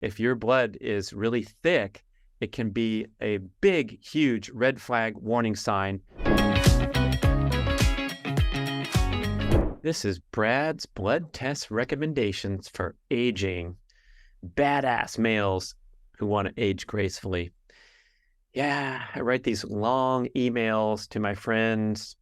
If your blood is really thick, it can be a big, huge red flag warning sign. This is Brad's blood test recommendations for aging. Badass males who want to age gracefully. Yeah, I write these long emails to my friends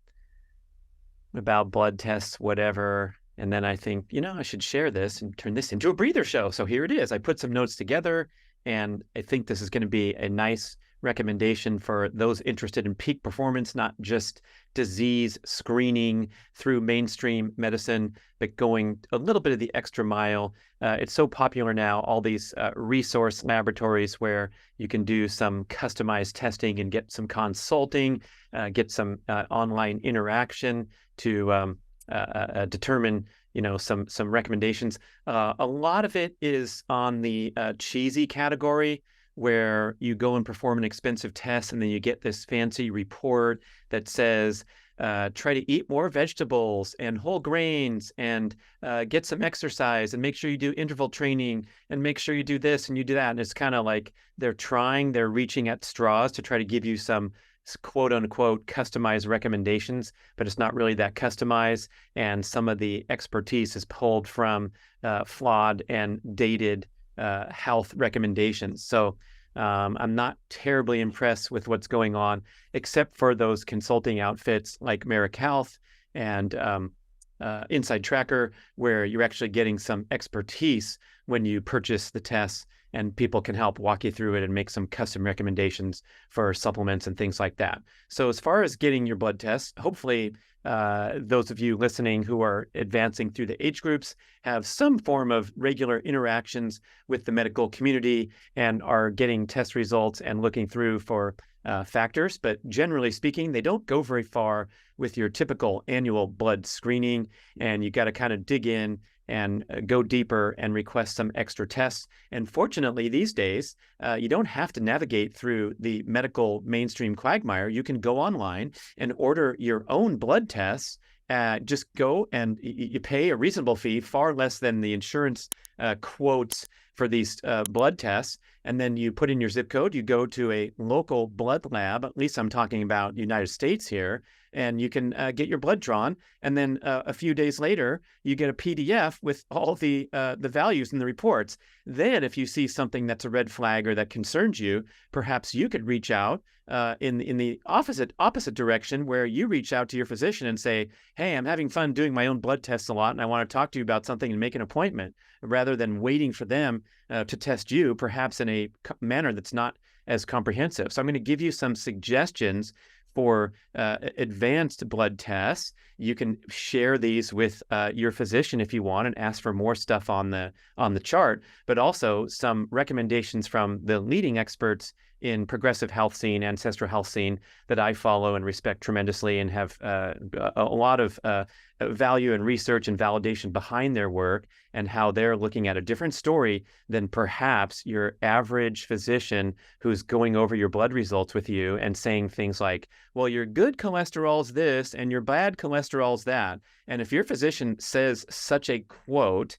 about blood tests, whatever. And then I think, I should share this and turn this into a breather show. So here it is. I put some notes together, and I think this is going to be a nice recommendation for those interested in peak performance, not just disease screening through mainstream medicine, but going a little bit of the extra mile. It's so popular now, all these resource laboratories where you can do some customized testing and get some consulting, get some online interaction to determine some recommendations. A lot of it is on the cheesy category, where you go and perform an expensive test and then you get this fancy report that says, try to eat more vegetables and whole grains and get some exercise and make sure you do interval training and make sure you do this and you do that. And it's kind of like they're reaching at straws to try to give you some quote unquote customized recommendations, but it's not really that customized. And some of the expertise is pulled from flawed and dated health recommendations. So I'm not terribly impressed with what's going on, except for those consulting outfits like Merrick Health and Inside Tracker, where you're actually getting some expertise when you purchase the tests, and people can help walk you through it and make some custom recommendations for supplements and things like that. So as far as getting your blood tests, hopefully those of you listening who are advancing through the age groups have some form of regular interactions with the medical community and are getting test results and looking through for factors. But generally speaking, they don't go very far with your typical annual blood screening, and you got to kind of dig in and go deeper and request some extra tests. And fortunately, these days, you don't have to navigate through the medical mainstream quagmire. You can go online and order your own blood tests. Just go and you pay a reasonable fee, far less than the insurance quotes for these blood tests. And then you put in your zip code, you go to a local blood lab, at least I'm talking about United States here, and you can get your blood drawn. And then a few days later, you get a PDF with all the values in the reports. Then if you see something that's a red flag or that concerns you, perhaps you could reach out in the opposite direction, where you reach out to your physician and say, hey, I'm having fun doing my own blood tests a lot, and I want to talk to you about something and make an appointment, rather than waiting for them to test you, perhaps in a manner that's not as comprehensive. So I'm going to give you some suggestions for advanced blood tests. You can share these with your physician if you want and ask for more stuff on the chart, but also some recommendations from the leading experts in progressive health scene, ancestral health scene, that I follow and respect tremendously, and have a lot of value and research and validation behind their work, and how they're looking at a different story than perhaps your average physician who's going over your blood results with you and saying things like, well, your good cholesterol's this and your bad cholesterol's that. And if your physician says such a quote,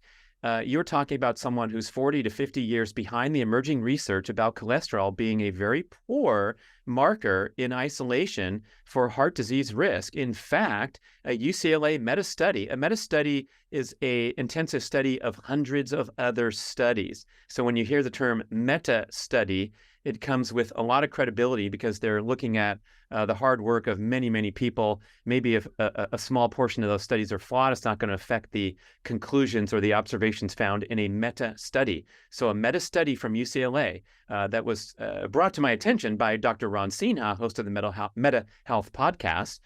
you're talking about someone who's 40 to 50 years behind the emerging research about cholesterol being a very poor marker in isolation for heart disease risk. In fact, a UCLA meta-study, a meta-study is an intensive study of hundreds of other studies. So when you hear the term meta-study, it comes with a lot of credibility, because they're looking at the hard work of many, many people. Maybe if a small portion of those studies are flawed, it's not going to affect the conclusions or the observations found in a meta-study. So a meta-study from UCLA that was brought to my attention by Dr. Ron Sinha, host of the Meta Health podcast,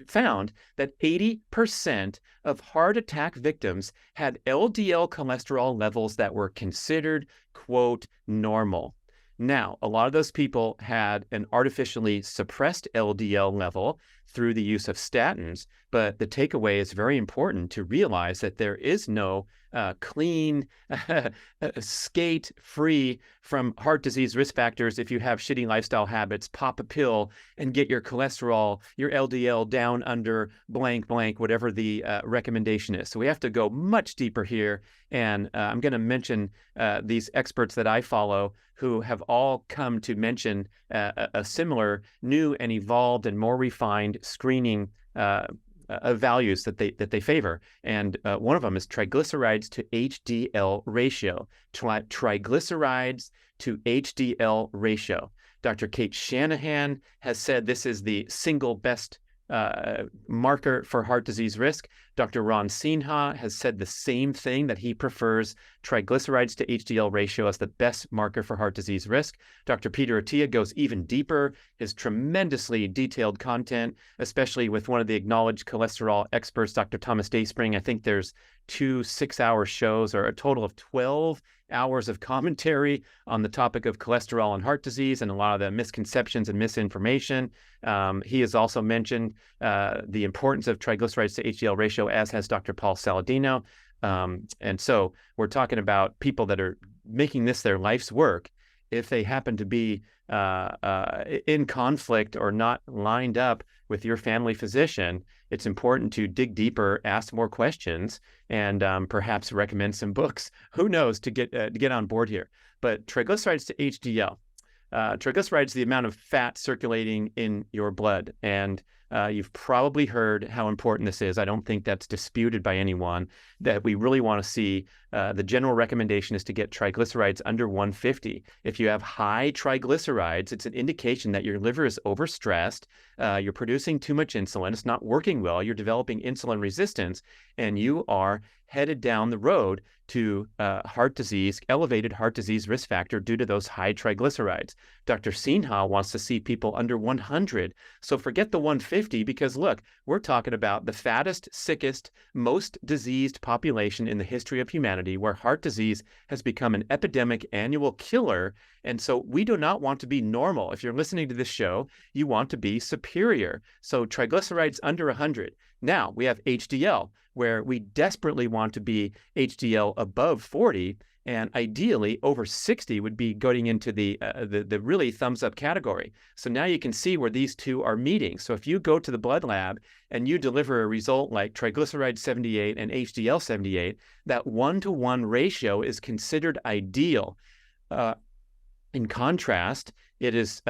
found that 80% of heart attack victims had LDL cholesterol levels that were considered, quote, normal. Now, a lot of those people had an artificially suppressed LDL level through the use of statins, but the takeaway is very important to realize that there is no clean, skate free from heart disease risk factors if you have shitty lifestyle habits, pop a pill and get your cholesterol, your LDL down under blank, blank, whatever the recommendation is. So we have to go much deeper here. And I'm going to mention these experts that I follow who have all come to mention a similar new and evolved and more refined screening values that they favor. And one of them is triglycerides to HDL ratio. Triglycerides to HDL ratio. Dr. Cate Shanahan has said this is the single best marker for heart disease risk. Dr. Sinha has said the same thing, that he prefers triglycerides to HDL ratio as the best marker for heart disease risk. Dr. Peter Attia goes even deeper. His tremendously detailed content, especially with one of the acknowledged cholesterol experts, Dr. Thomas Dayspring. I think there's 2 6-hour shows, or a total of 12 hours of commentary on the topic of cholesterol and heart disease and a lot of the misconceptions and misinformation. He has also mentioned the importance of triglycerides to HDL ratio, as has Dr. Paul Saladino. And so we're talking about people that are making this their life's work. If they happen to be in conflict or not lined up with your family physician, it's important to dig deeper, ask more questions, and perhaps recommend some books. Who knows, to get on board here. But triglycerides to HDL. Triglycerides, the amount of fat circulating in your blood. And you've probably heard how important this is. I don't think that's disputed by anyone, that we really want to see the general recommendation is to get triglycerides under 150. If you have high triglycerides, it's an indication that your liver is overstressed, you're producing too much insulin, it's not working well, you're developing insulin resistance, and you are headed down the road to heart disease, elevated heart disease risk factor due to those high triglycerides. Dr. Sinha wants to see people under 100. So forget the 150, because look, we're talking about the fattest, sickest, most diseased population in the history of humanity, where heart disease has become an epidemic annual killer. And so we do not want to be normal. If you're listening to this show, you want to be superior. So triglycerides under 100. Now we have HDL, where we desperately want to be HDL above 40, and ideally over 60 would be going into the really thumbs up category. So now you can see where these two are meeting. So if you go to the blood lab and you deliver a result like triglycerides 78 and HDL 78, that 1-to-1 ratio is considered ideal. In contrast, it is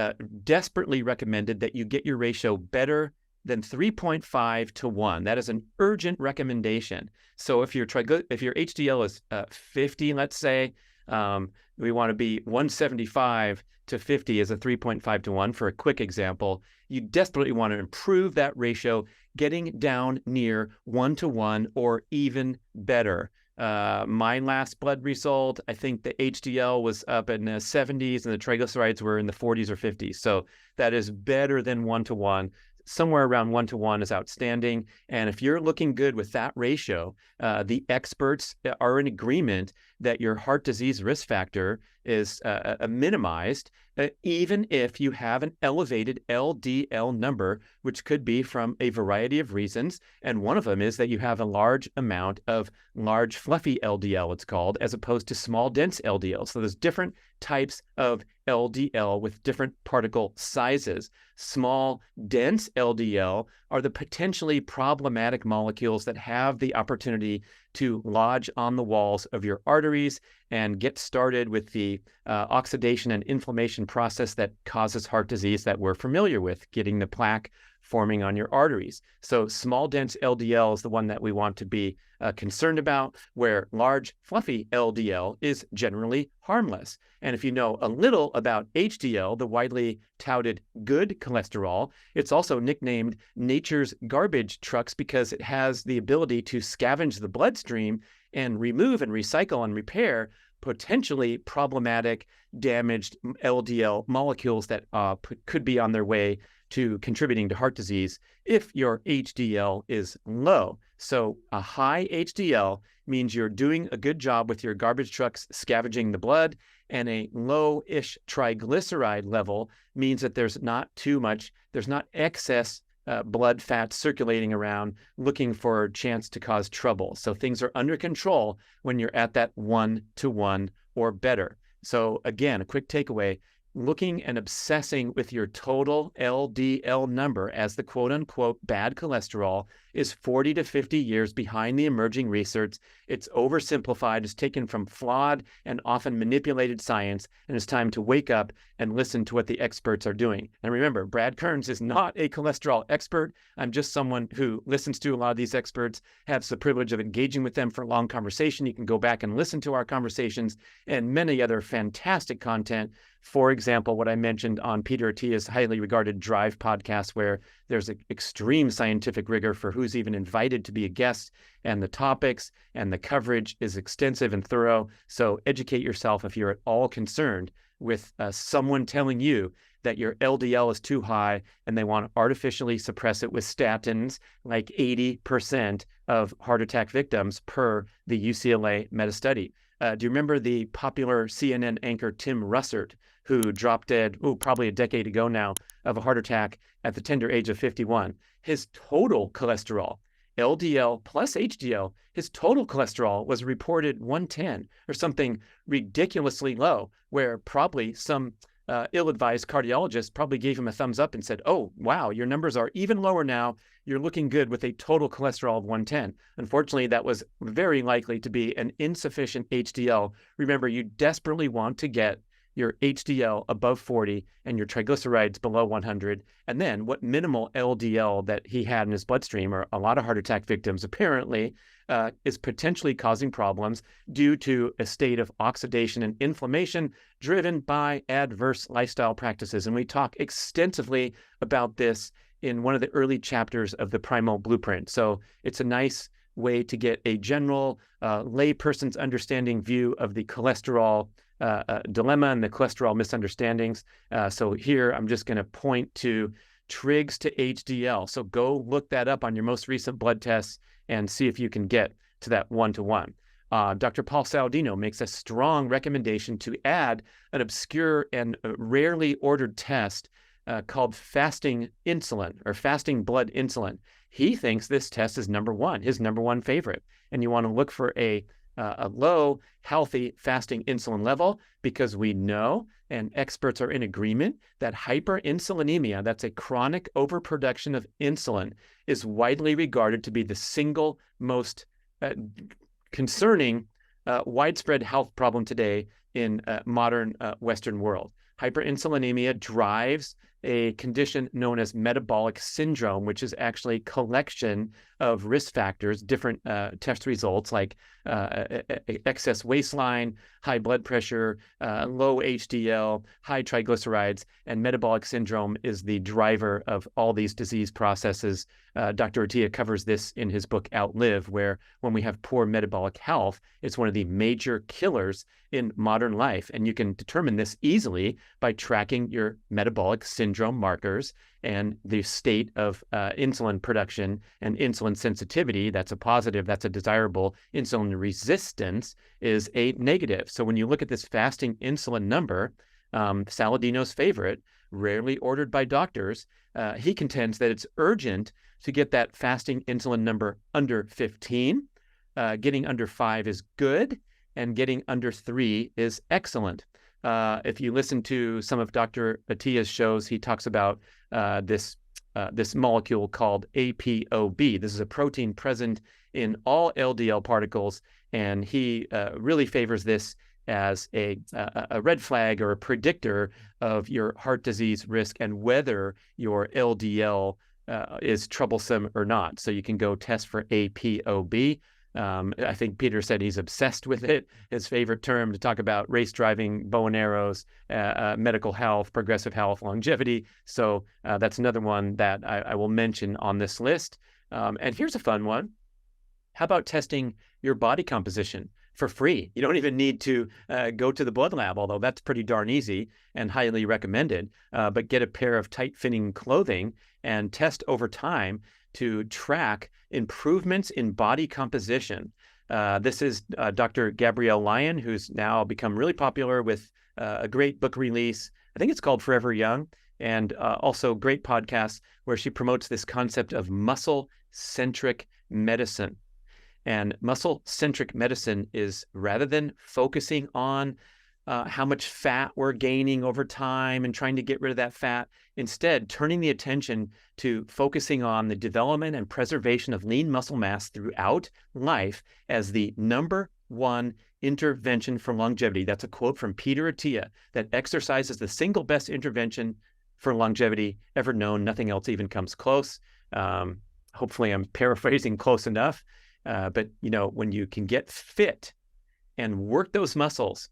desperately recommended that you get your ratio better than 3.5 to 1. That is an urgent recommendation. So if your HDL is 50, let's say, we want to be 175 to 50 as a 3.5 to 1 for a quick example. You desperately want to improve that ratio, getting down near 1-to-1 or even better. My last blood result, I think the HDL was up in the 70s and the triglycerides were in the 40s or 50s. So that is better than 1-to-1. Somewhere around 1-to-1 is outstanding. And if you're looking good with that ratio, the experts are in agreement that your heart disease risk factor is minimized, even if you have an elevated LDL number, which could be from a variety of reasons. And one of them is that you have a large amount of large fluffy LDL, it's called, as opposed to small dense LDL. So there's different types of LDL with different particle sizes. Small dense LDL are the potentially problematic molecules that have the opportunity to lodge on the walls of your arteries and get started with the oxidation and inflammation process that causes heart disease that we're familiar with, getting the plaque forming on your arteries. So small dense LDL is the one that we want to be concerned about, where large fluffy LDL is generally harmless. And if you know a little about HDL, the widely touted good cholesterol, it's also nicknamed nature's garbage trucks because it has the ability to scavenge the bloodstream and remove and recycle and repair potentially problematic, damaged LDL molecules that could be on their way to contributing to heart disease if your HDL is low. So a high HDL means you're doing a good job with your garbage trucks scavenging the blood, and a low-ish triglyceride level means that there's not excess blood fat circulating around, looking for a chance to cause trouble. So things are under control when you're at that 1-to-1 or better. So again, a quick takeaway, looking and obsessing with your total LDL number as the quote unquote bad cholesterol is 40 to 50 years behind the emerging research. It's oversimplified, it's taken from flawed and often manipulated science, and it's time to wake up and listen to what the experts are doing. And remember, Brad Kearns is not a cholesterol expert. I'm just someone who listens to a lot of these experts, has the privilege of engaging with them for a long conversation. You can go back and listen to our conversations and many other fantastic content. For example, what I mentioned on Peter Attia's highly regarded Drive podcast, where there's extreme scientific rigor for who's even invited to be a guest, and the topics and the coverage is extensive and thorough. So educate yourself if you're at all concerned with someone telling you that your LDL is too high and they want to artificially suppress it with statins, like 80% of heart attack victims per the UCLA meta-study. Do you remember the popular CNN anchor Tim Russert, who dropped dead, probably a decade ago now, of a heart attack at the tender age of 51? His total cholesterol, LDL plus HDL, his total cholesterol was reported 110 or something ridiculously low, where probably some ill-advised cardiologist probably gave him a thumbs up and said, oh, wow, your numbers are even lower now. You're looking good with a total cholesterol of 110. Unfortunately, that was very likely to be an insufficient HDL. Remember, you desperately want to get your HDL above 40 and your triglycerides below 100. And then what minimal LDL that he had in his bloodstream, or a lot of heart attack victims apparently, is potentially causing problems due to a state of oxidation and inflammation driven by adverse lifestyle practices. And we talk extensively about this in one of the early chapters of the Primal Blueprint. So it's a nice way to get a general layperson's understanding view of the cholesterol dilemma and the cholesterol misunderstandings. So here I'm just going to point to trigs to HDL. So go look that up on your most recent blood tests and see if you can get to that 1-to-1. Dr. Paul Saladino makes a strong recommendation to add an obscure and rarely ordered test called fasting insulin, or fasting blood insulin. He thinks this test is number one, his number one favorite. And you want to look for a low, healthy fasting insulin level, because we know, and experts are in agreement, that hyperinsulinemia, that's a chronic overproduction of insulin, is widely regarded to be the single most concerning widespread health problem today in modern Western world. Hyperinsulinemia drives a condition known as metabolic syndrome, which is actually a collection of risk factors, different test results like excess waistline, high blood pressure, low HDL, high triglycerides, and metabolic syndrome is the driver of all these disease processes. Dr. Attia covers this in his book Outlive, where when we have poor metabolic health, it's one of the major killers in modern life. And you can determine this easily by tracking your metabolic syndrome markers and the state of insulin production and insulin sensitivity. That's a positive, that's a desirable. Insulin resistance is a negative. So when you look at this fasting insulin number, Saladino's favorite, rarely ordered by doctors, he contends that it's urgent to get that fasting insulin number under 15. Getting under 5 is good, and getting under 3 is excellent. If you listen to some of Dr. Attia's shows, he talks about this molecule called ApoB. This is a protein present in all LDL particles, and he really favors this as a red flag or a predictor of your heart disease risk and whether your LDL is troublesome or not. So you can go test for ApoB. I think Peter said he's obsessed with it. His favorite term to talk about race driving, bow and arrows, medical health, progressive health, longevity. So that's another one that I will mention on this list. And here's a fun one. How about testing your body composition for free? You don't even need to go to the blood lab, although that's pretty darn easy and highly recommended. But get a pair of tight-fitting clothing and test over time to track improvements in body composition. This is Dr. Gabrielle Lyon, who's now become really popular with a great book release. I think it's called Forever Young. and also great podcasts where she promotes this concept of muscle-centric medicine. And muscle-centric medicine is, rather than focusing on how much fat we're gaining over time and trying to get rid of that fat, instead turning the attention to focusing on the development and preservation of lean muscle mass throughout life as the number one intervention for longevity. That's a quote from Peter Attia, that exercise is the single best intervention for longevity ever known. Nothing else even comes close. Hopefully I'm paraphrasing close enough. But when you can get fit and work those muscles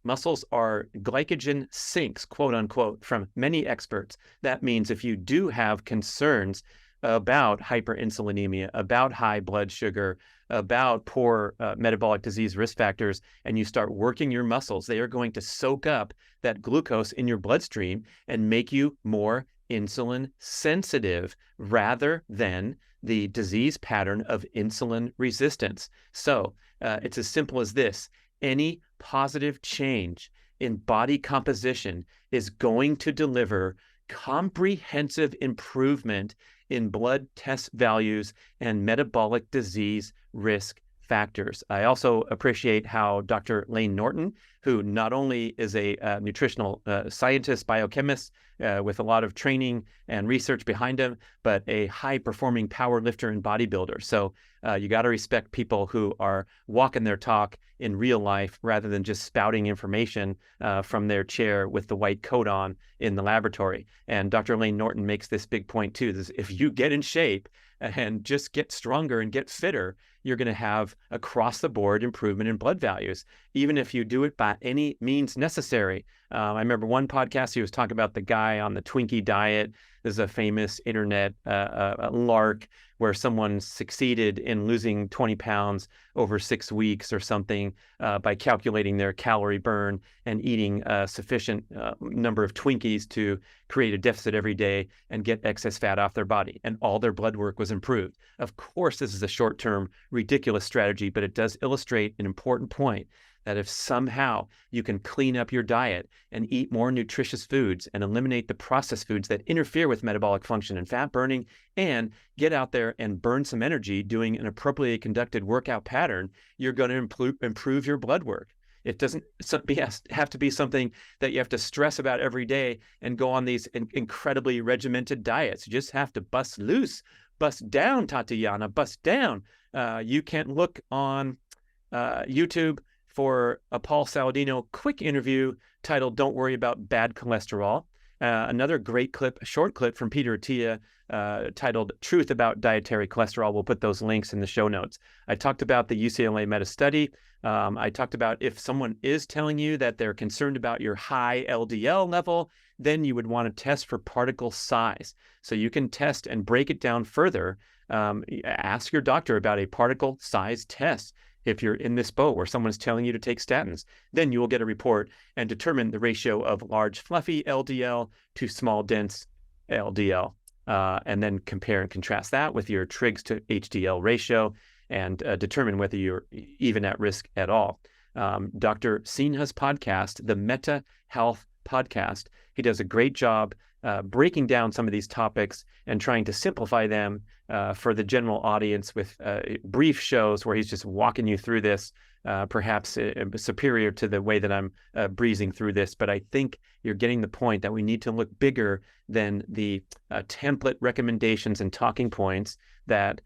are glycogen sinks, quote unquote, from many experts. That means if you do have concerns about hyperinsulinemia, about high blood sugar, about poor metabolic disease risk factors, and you start working your muscles, they are going to soak up that glucose in your bloodstream and make you more insulin sensitive rather than the disease pattern of insulin resistance. So it's as simple as this. Any positive change in body composition is going to deliver comprehensive improvement in blood test values and metabolic disease risk factors. I also appreciate how Dr. Layne Norton, who not only is a nutritional scientist, biochemist with a lot of training and research behind him, but a high-performing power lifter and bodybuilder. So you got to respect people who are walking their talk in real life rather than just spouting information from their chair with the white coat on in the laboratory. And Dr. Layne Norton makes this big point too. This, if you get in shape and just get stronger and get fitter, you're going to have across-the-board improvement in blood values, even if you do it by any means necessary. I remember one podcast, he was talking about the guy on the Twinkie diet. There's a famous internet lark where someone succeeded in losing 20 pounds over 6 weeks or something by calculating their calorie burn and eating a sufficient number of Twinkies to create a deficit every day and get excess fat off their body. And all their blood work was improved. Of course, this is a short-term, ridiculous strategy, but it does illustrate an important point, that if somehow you can clean up your diet and eat more nutritious foods and eliminate the processed foods that interfere with metabolic function and fat burning, and get out there and burn some energy doing an appropriately conducted workout pattern, you're going to improve your blood work. It doesn't have to be something that you have to stress about every day and go on these incredibly regimented diets. You just have to bust loose, bust down, Tatiana, bust down. You can look on YouTube for a Paul Saladino quick interview titled "Don't Worry About Bad Cholesterol." Another great clip, a short clip from Peter Attia titled "Truth About Dietary Cholesterol." We'll put those links in the show notes. I talked about the UCLA meta-study. I talked about if someone is telling you that they're concerned about your high LDL level, then you would want to test for particle size. So you can test and break it down further. Ask your doctor about a particle size test. If you're in this boat where someone's telling you to take statins, then you will get a report and determine the ratio of large, fluffy LDL to small, dense LDL, and then compare and contrast that with your trigs to HDL ratio and determine whether you're even at risk at all. Dr. Sinha's podcast, the Meta Health Podcast, he does a great job breaking down some of these topics and trying to simplify them for the general audience with brief shows where he's just walking you through this, perhaps superior to the way that I'm breezing through this. But I think you're getting the point that we need to look bigger than the template recommendations and talking points that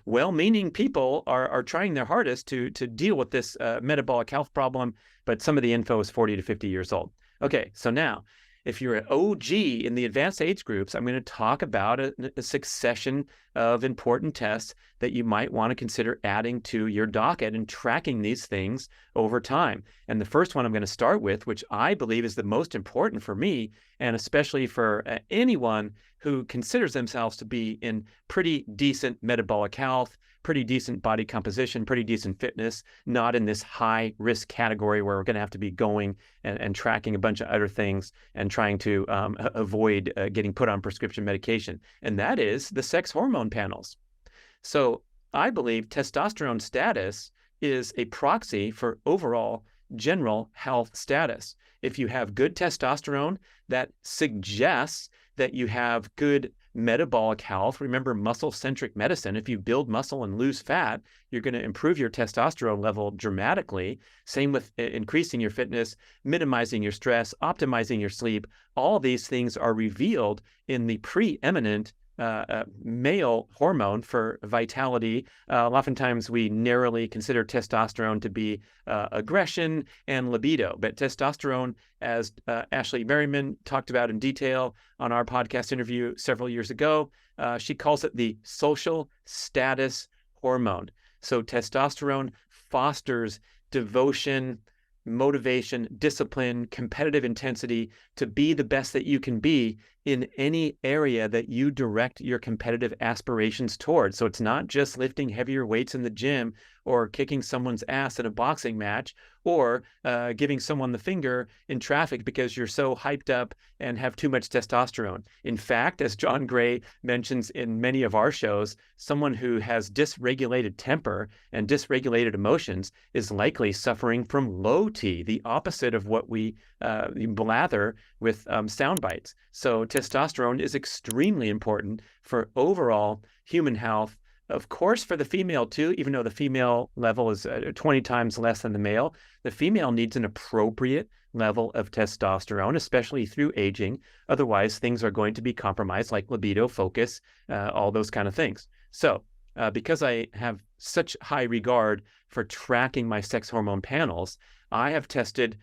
well-meaning people are trying their hardest to deal with this metabolic health problem, but some of the info is 40 to 50 years old. Okay, so now, if you're an OG in the advanced age groups, I'm going to talk about a succession of important tests that you might want to consider adding to your docket and tracking these things over time. And the first one I'm going to start with, which I believe is the most important for me, and especially for anyone who considers themselves to be in pretty decent metabolic health, pretty decent body composition, pretty decent fitness, not in this high risk category where we're going to have to be going and tracking a bunch of other things and trying to avoid getting put on prescription medication. And that is the sex hormone panels. So I believe testosterone status is a proxy for overall general health status. If you have good testosterone, that suggests that you have good metabolic health. Remember, muscle-centric medicine. If you build muscle and lose fat, you're going to improve your testosterone level dramatically. Same with increasing your fitness, minimizing your stress, optimizing your sleep. All these things are revealed in the preeminent male hormone for vitality. Oftentimes we narrowly consider testosterone to be aggression and libido, but testosterone, as Ashley Merriman talked about in detail on our podcast interview several years ago, she calls it the social status hormone. So testosterone fosters devotion, motivation, discipline, competitive intensity to be the best that you can be in any area that you direct your competitive aspirations towards. So it's not just lifting heavier weights in the gym or kicking someone's ass in a boxing match or giving someone the finger in traffic because you're so hyped up and have too much testosterone. In fact, as John Gray mentions in many of our shows, someone who has dysregulated temper and dysregulated emotions is likely suffering from low T, the opposite of what we blather with sound bites. So testosterone is extremely important for overall human health. Of course, for the female too, even though the female level is 20 times less than the male, the female needs an appropriate level of testosterone, especially through aging. Otherwise, things are going to be compromised, like libido, focus, all those kind of things. So because I have such high regard for tracking my sex hormone panels, I have tested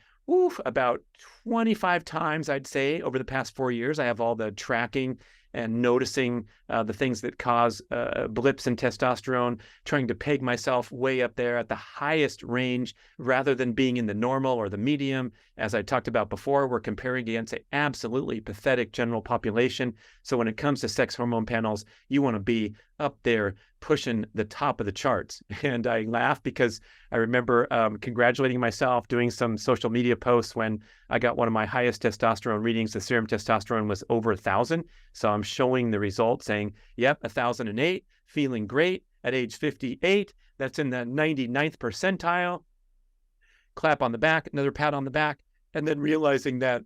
about 25 times, I'd say, over the past 4 years. I have all the tracking and noticing the things that cause blips in testosterone, trying to peg myself way up there at the highest range rather than being in the normal or the medium. As I talked about before, we're comparing against an absolutely pathetic general population. So when it comes to sex hormone panels, you want to be up there pushing the top of the charts. And I laugh because I remember congratulating myself, doing some social media posts when I got one of my highest testosterone readings. The serum testosterone was over 1,000. So I'm showing the results saying, yep, 1,008, feeling great at age 58. That's in the 99th percentile. Clap on the back, another pat on the back, and then realizing that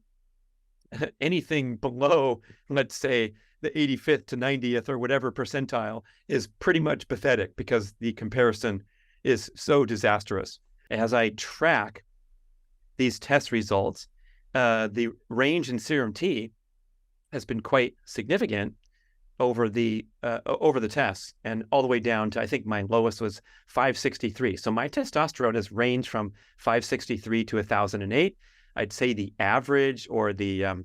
anything below, let's say, the 85th to 90th or whatever percentile is pretty much pathetic because the comparison is so disastrous. As I track these test results, the range in serum T has been quite significant over the tests, and all the way down to, I think my lowest was 563. So my testosterone has ranged from 563 to 1,008. I'd say the average or the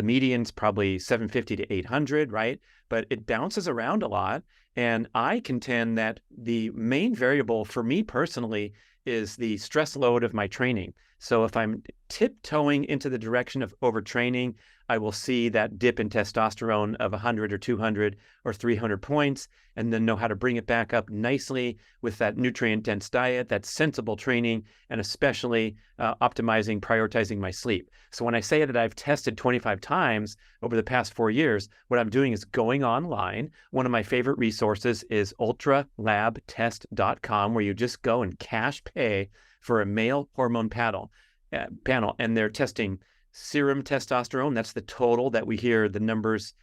median's probably 750 to 800, right? But it bounces around a lot. And I contend that the main variable for me personally is the stress load of my training. So if I'm tiptoeing into the direction of overtraining, I will see that dip in testosterone of 100 or 200 or 300 points, and then know how to bring it back up nicely with that nutrient-dense diet, that sensible training, and especially optimizing, prioritizing my sleep. So when I say that I've tested 25 times over the past 4 years, what I'm doing is going online. One of my favorite resources is ultralabtest.com, where you just go and cash pay for a male hormone panel, and they're testing serum testosterone. That's the total that we hear the numbers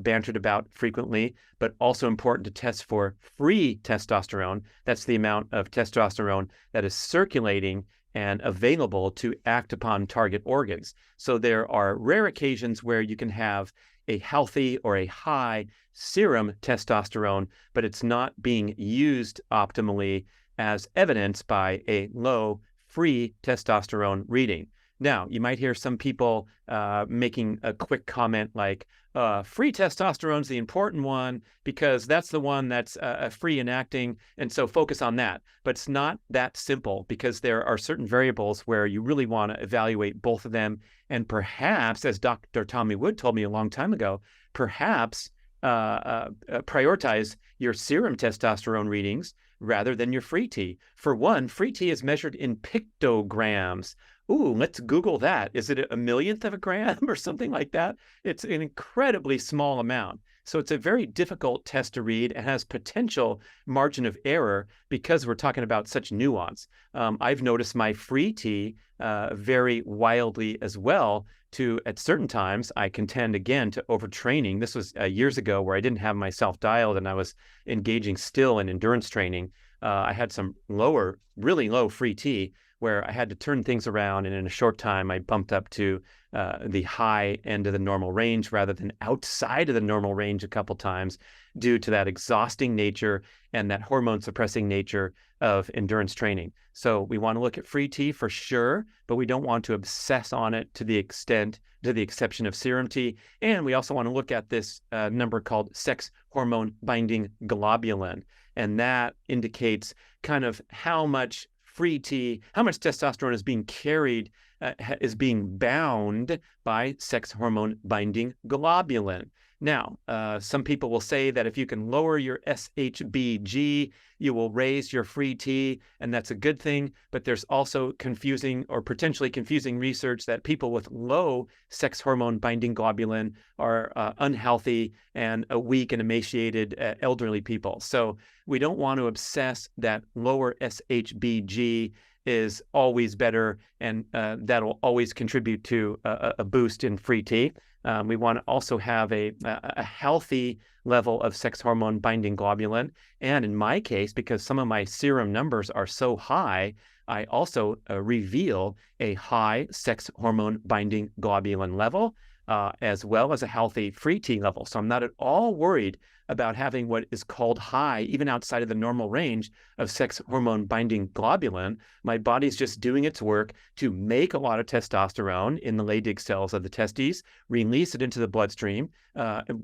bantered about frequently, but also important to test for free testosterone. That's the amount of testosterone that is circulating and available to act upon target organs. So there are rare occasions where you can have a healthy or a high serum testosterone, but it's not being used optimally, as evidenced by a low free testosterone reading. Now, you might hear some people making a quick comment like, free testosterone is the important one because that's the one that's free and acting, and so focus on that. But it's not that simple, because there are certain variables where you really want to evaluate both of them. And perhaps, as Dr. Tommy Wood told me a long time ago, perhaps prioritize your serum testosterone readings rather than your free T. For one, free T is measured in pictograms. Ooh, let's Google that. Is it a millionth of a gram or something like that? It's an incredibly small amount. So it's a very difficult test to read and has potential margin of error because we're talking about such nuance. I've noticed my free T vary wildly as well. At certain times, I contend again to overtraining. This was years ago where I didn't have myself dialed and I was engaging still in endurance training. I had some really low free T where I had to turn things around, and in a short time, I bumped up to the high end of the normal range rather than outside of the normal range a couple times due to that exhausting nature and that hormone suppressing nature of endurance training. So we want to look at free T for sure, but we don't want to obsess on it to the exception of serum T. And we also want to look at this number called sex hormone binding globulin. And that indicates kind of how much free T, how much testosterone is being carried, is being bound by sex hormone binding globulin. Now, some people will say that if you can lower your SHBG, you will raise your free T, and that's a good thing. But there's also confusing or potentially confusing research that people with low sex hormone binding globulin are unhealthy and weak and emaciated elderly people. So we don't want to obsess that lower SHBG is always better, and that'll always contribute to a boost in free T. We want to also have a healthy level of sex hormone binding globulin. And in my case, because some of my serum numbers are so high, I also reveal a high sex hormone binding globulin level, as well as a healthy free T level. So I'm not at all worried about having what is called high, even outside of the normal range of sex hormone binding globulin. My body's just doing its work to make a lot of testosterone in the Leydig cells of the testes, release it into the bloodstream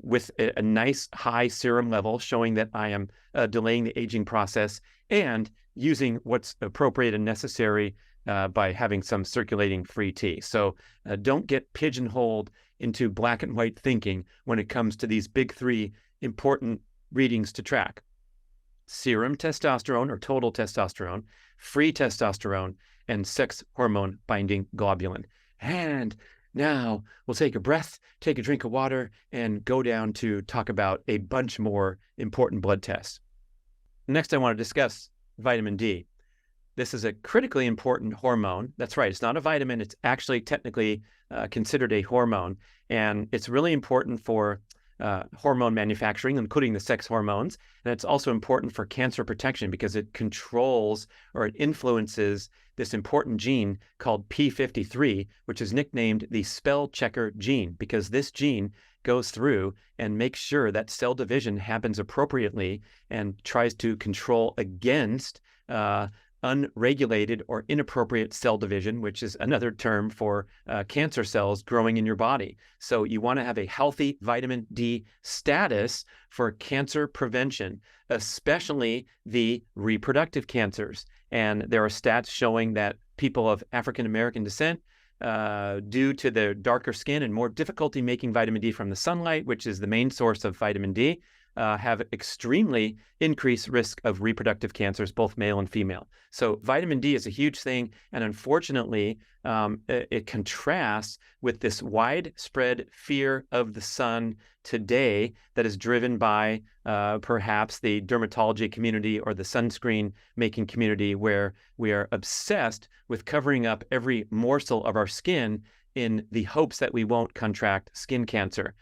with a nice high serum level, showing that I am delaying the aging process and using what's appropriate and necessary by having some circulating free T. So don't get pigeonholed into black and white thinking when it comes to these big three important readings to track: serum testosterone or total testosterone, free testosterone, and sex hormone binding globulin. And now we'll take a breath, take a drink of water, and go down to talk about a bunch more important blood tests. Next, I want to discuss vitamin D. This is a critically important hormone. That's right, it's not a vitamin, it's actually technically considered a hormone. And it's really important for hormone manufacturing, including the sex hormones. And it's also important for cancer protection because it controls or it influences this important gene called P53, which is nicknamed the spell checker gene, because this gene goes through and makes sure that cell division happens appropriately and tries to control against unregulated or inappropriate cell division, which is another term for cancer cells growing in your body. So you want to have a healthy vitamin D status for cancer prevention, especially the reproductive cancers. And there are stats showing that people of African American descent, due to their darker skin and more difficulty making vitamin D from the sunlight, which is the main source of vitamin D, have extremely increased risk of reproductive cancers, both male and female. So vitamin D is a huge thing. And unfortunately, it contrasts with this widespread fear of the sun today that is driven by perhaps the dermatology community or the sunscreen making community, where we are obsessed with covering up every morsel of our skin in the hopes that we won't contract skin cancer.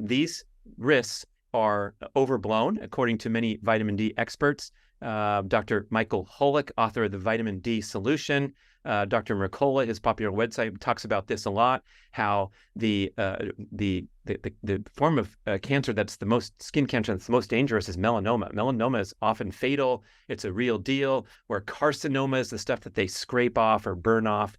These risks are overblown, according to many vitamin D experts. Dr. Michael Holick, author of the Vitamin D Solution, Dr. Mercola, his popular website, talks about this a lot, how the form of cancer that's the most, skin cancer that's the most dangerous is melanoma. Melanoma is often fatal. It's a real deal, where carcinoma is the stuff that they scrape off or burn off.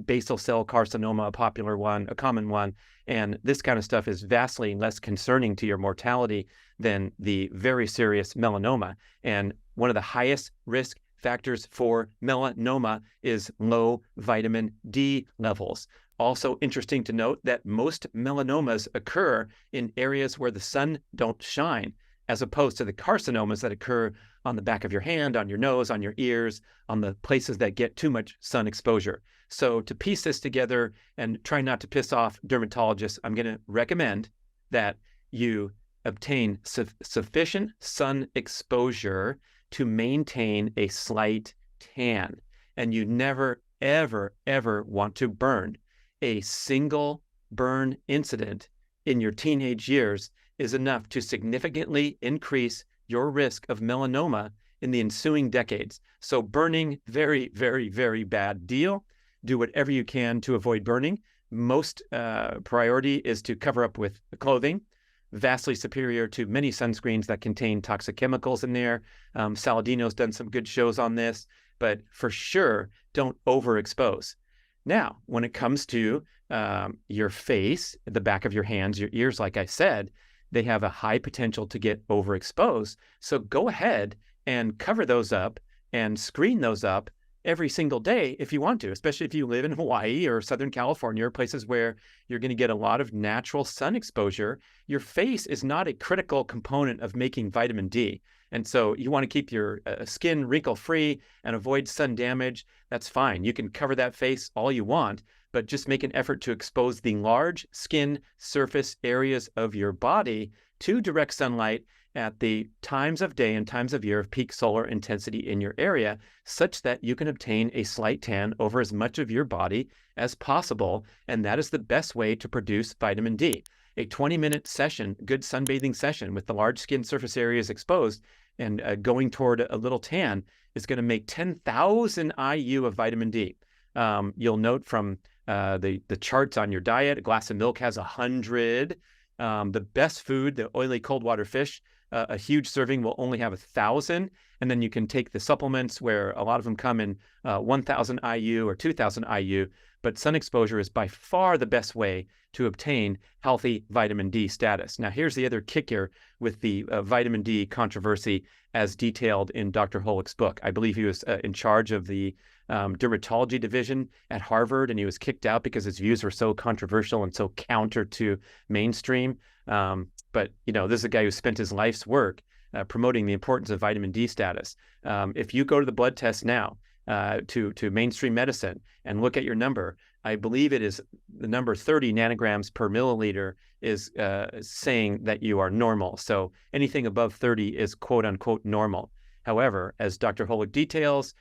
Basal cell carcinoma, a popular one, a common one. And this kind of stuff is vastly less concerning to your mortality than the very serious melanoma. And one of the highest risk factors for melanoma is low vitamin D levels. Also interesting to note that most melanomas occur in areas where the sun don't shine, as opposed to the carcinomas that occur on the back of your hand, on your nose, on your ears, on the places that get too much sun exposure. So to piece this together and try not to piss off dermatologists, I'm going to recommend that you obtain sufficient sun exposure to maintain a slight tan. And you never, ever, ever want to burn. A single burn incident in your teenage years is enough to significantly increase your risk of melanoma in the ensuing decades. So burning, very, very, very bad deal. Do whatever you can to avoid burning. Most priority is to cover up with clothing, vastly superior to many sunscreens that contain toxic chemicals in there. Saladino's done some good shows on this, but for sure, don't overexpose. Now, when it comes to your face, the back of your hands, your ears, like I said, they have a high potential to get overexposed. So go ahead and cover those up and screen those up every single day if you want to, especially if you live in Hawaii or Southern California or places where you're going to get a lot of natural sun exposure. Your face is not a critical component of making vitamin D. And so you want to keep your skin wrinkle-free and avoid sun damage. That's fine. You can cover that face all you want, but just make an effort to expose the large skin surface areas of your body to direct sunlight at the times of day and times of year of peak solar intensity in your area, such that you can obtain a slight tan over as much of your body as possible. And that is the best way to produce vitamin D. A 20-minute session, good sunbathing session with the large skin surface areas exposed and going toward a little tan is going to make 10,000 IU of vitamin D. You'll note from the charts on your diet, a glass of milk has 100. The best food, the oily cold water fish, a huge serving will only have 1,000. And then you can take the supplements where a lot of them come in 1,000 IU or 2,000 IU. But sun exposure is by far the best way to obtain healthy vitamin D status. Now, here's the other kicker with the vitamin D controversy as detailed in Dr. Holick's book. I believe he was in charge of the dermatology division at Harvard, and he was kicked out because his views were so controversial and so counter to mainstream. But, you know, this is a guy who spent his life's work promoting the importance of vitamin D status. If you go to the blood test now, to mainstream medicine and look at your number, I believe it is the number 30 nanograms per milliliter is saying that you are normal. So anything above 30 is quote unquote normal. However, as Dr. Holick details,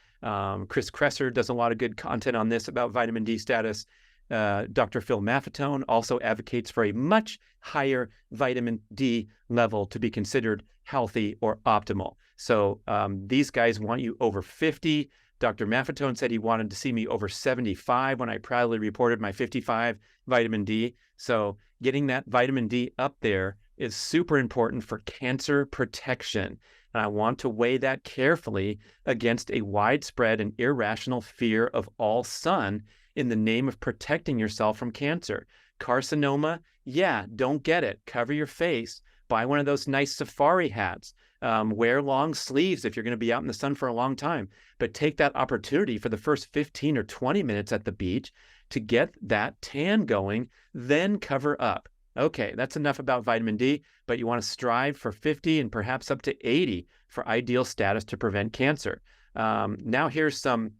Chris Kresser does a lot of good content on this about vitamin D status. Dr. Phil Maffetone also advocates for a much higher vitamin D level to be considered healthy or optimal. So these guys want you over 50. Dr. Maffetone said he wanted to see me over 75 when I proudly reported my 55 vitamin D. So getting that vitamin D up there is super important for cancer protection. And I want to weigh that carefully against a widespread and irrational fear of all sun in the name of protecting yourself from cancer. Carcinoma, yeah, don't get it. Cover your face. Buy one of those nice safari hats. Wear long sleeves if you're going to be out in the sun for a long time. But take that opportunity for the first 15 or 20 minutes at the beach to get that tan going, then cover up. Okay, that's enough about vitamin D, but you want to strive for 50 and perhaps up to 80 for ideal status to prevent cancer. Now here's some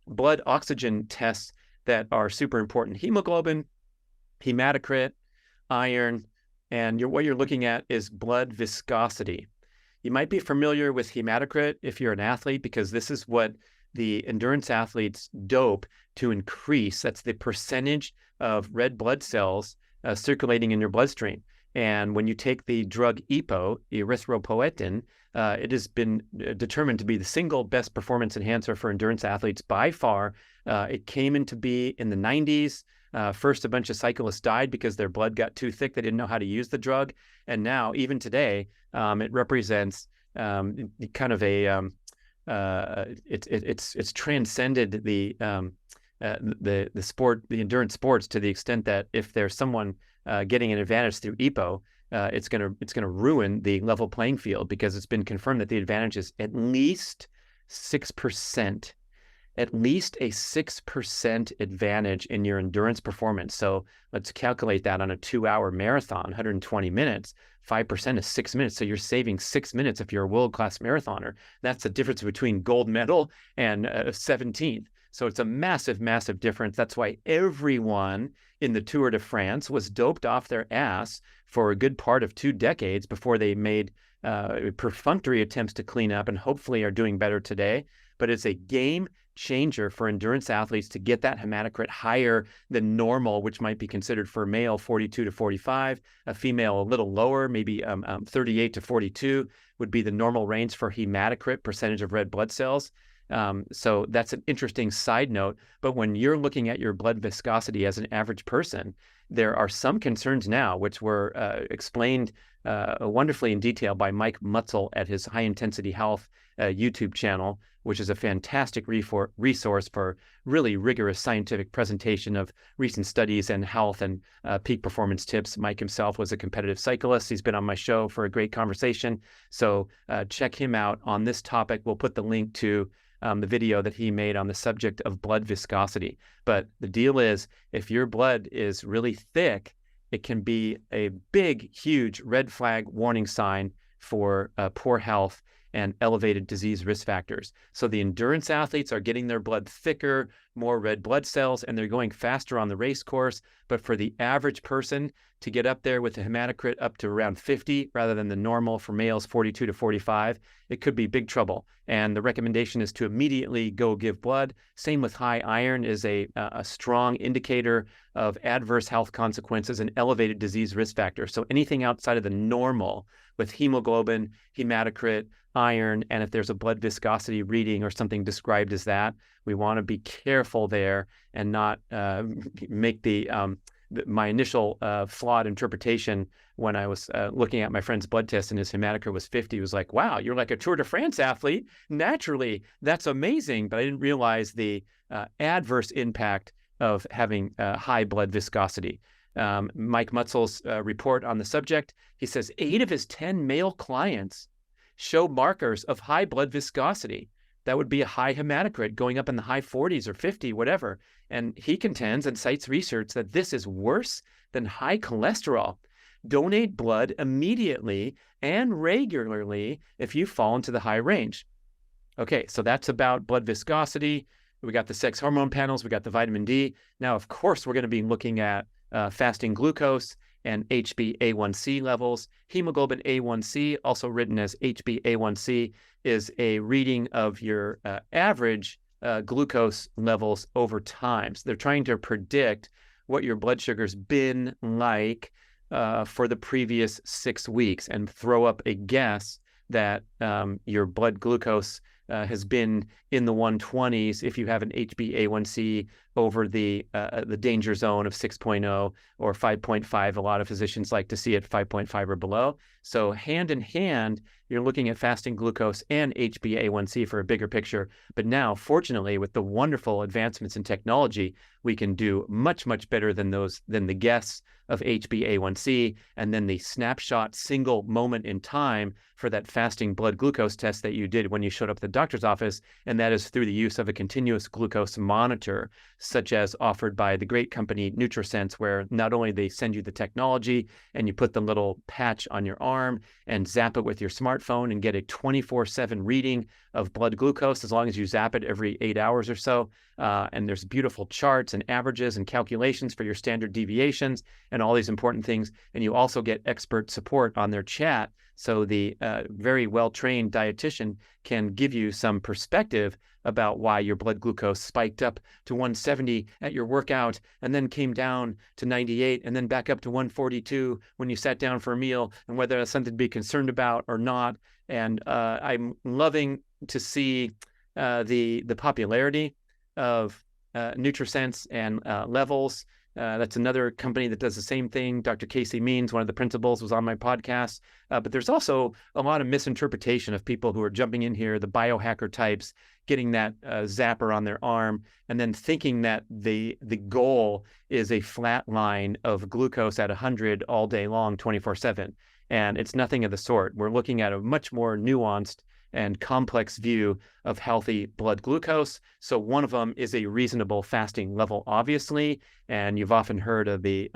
blood oxygen tests that are super important. Hemoglobin, hematocrit, iron, and what you're looking at is blood viscosity. You might be familiar with hematocrit if you're an athlete, because this is what the endurance athletes dope to increase. That's the percentage of red blood cells circulating in your bloodstream. And when you take the drug EPO, erythropoietin, it has been determined to be the single best performance enhancer for endurance athletes by far. It came into being in the 90s. First, a bunch of cyclists died because their blood got too thick. They didn't know how to use the drug. And now, even today, it represents kind of a, it's transcended the sport, the endurance sports, to the extent that if there's someone getting an advantage through EPO, it's gonna ruin the level playing field, because it's been confirmed that the advantage is at least 6%. at least a 6% advantage in your endurance performance. So let's calculate that on a 2-hour marathon, 120 minutes. 5% is 6 minutes. So you're saving 6 minutes if you're a world-class marathoner. That's the difference between gold medal and 17th. So it's a massive, massive difference. That's why everyone in the Tour de France was doped off their ass for a good part of 2 decades before they made perfunctory attempts to clean up, and hopefully are doing better today. But it's a game changer for endurance athletes to get that hematocrit higher than normal, which might be considered for a male 42 to 45, a female a little lower, maybe 38 to 42 would be the normal range for hematocrit, percentage of red blood cells. So that's an interesting side note. But when you're looking at your blood viscosity as an average person, there are some concerns now, which were explained wonderfully in detail by Mike Mutzel at his High Intensity Health YouTube channel, which is a fantastic resource for really rigorous scientific presentation of recent studies and health and peak performance tips. Mike himself was a competitive cyclist. He's been on my show for a great conversation. So check him out on this topic. We'll put the link to the video that he made on the subject of blood viscosity. But the deal is, if your blood is really thick, it can be a big, huge red flag warning sign for poor health and elevated disease risk factors. So the endurance athletes are getting their blood thicker, more red blood cells, and they're going faster on the race course. But for the average person to get up there with a hematocrit up to around 50 rather than the normal for males 42 to 45, it could be big trouble. And the recommendation is to immediately go give blood. Same with high iron is a strong indicator of adverse health consequences and elevated disease risk factors. So anything outside of the normal with hemoglobin, hematocrit, iron, and if there's a blood viscosity reading or something described as that, we want to be careful there and not make my initial flawed interpretation when I was looking at my friend's blood test and his hematocrit was 50, was like, wow, you're like a Tour de France athlete. Naturally, that's amazing. But I didn't realize the adverse impact of having high blood viscosity. Mike Mutzel's report on the subject, he says 8 of his 10 male clients show markers of high blood viscosity. That would be a high hematocrit going up in the high 40s or 50, whatever. And he contends and cites research that this is worse than high cholesterol. Donate blood immediately and regularly if you fall into the high range. Okay, so that's about blood viscosity. We got the sex hormone panels, we got the vitamin D. Now, of course, we're going to be looking at fasting glucose and HB A1C levels. Hemoglobin A1C, also written as HB A1C, is a reading of your average glucose levels over time. So they're trying to predict what your blood sugar's been like for the previous 6 weeks and throw up a guess that your blood glucose has been in the 120s if you have an HbA1c over the danger zone of 6.0 or 5.5. A lot of physicians like to see it 5.5 or below. So hand in hand, you're looking at fasting glucose and HbA1c for a bigger picture. But now, fortunately, with the wonderful advancements in technology, we can do much, much better than the guess of HbA1c and then the snapshot single moment in time for that fasting blood glucose test that you did when you showed up at the doctor's office. And that is through the use of a continuous glucose monitor, such as offered by the great company NutriSense, where not only they send you the technology and you put the little patch on your arm and zap it with your smartphone and get a 24/7 reading of blood glucose as long as you zap it every 8 hours or so. And there's beautiful charts and averages and calculations for your standard deviations and all these important things. And you also get expert support on their chat. So the very well-trained dietitian can give you some perspective about why your blood glucose spiked up to 170 at your workout and then came down to 98 and then back up to 142 when you sat down for a meal, and whether that's something to be concerned about or not. And I'm loving to see the popularity of NutriSense and Levels. That's another company that does the same thing. Dr. Casey Means, one of the principals, was on my podcast. But there's also a lot of misinterpretation of people who are jumping in here, the biohacker types, getting that zapper on their arm, and then thinking that the goal is a flat line of glucose at 100 all day long, 24/7. And it's nothing of the sort. We're looking at a much more nuanced and complex view of healthy blood glucose. So one of them is a reasonable fasting level, obviously, and you've often heard of the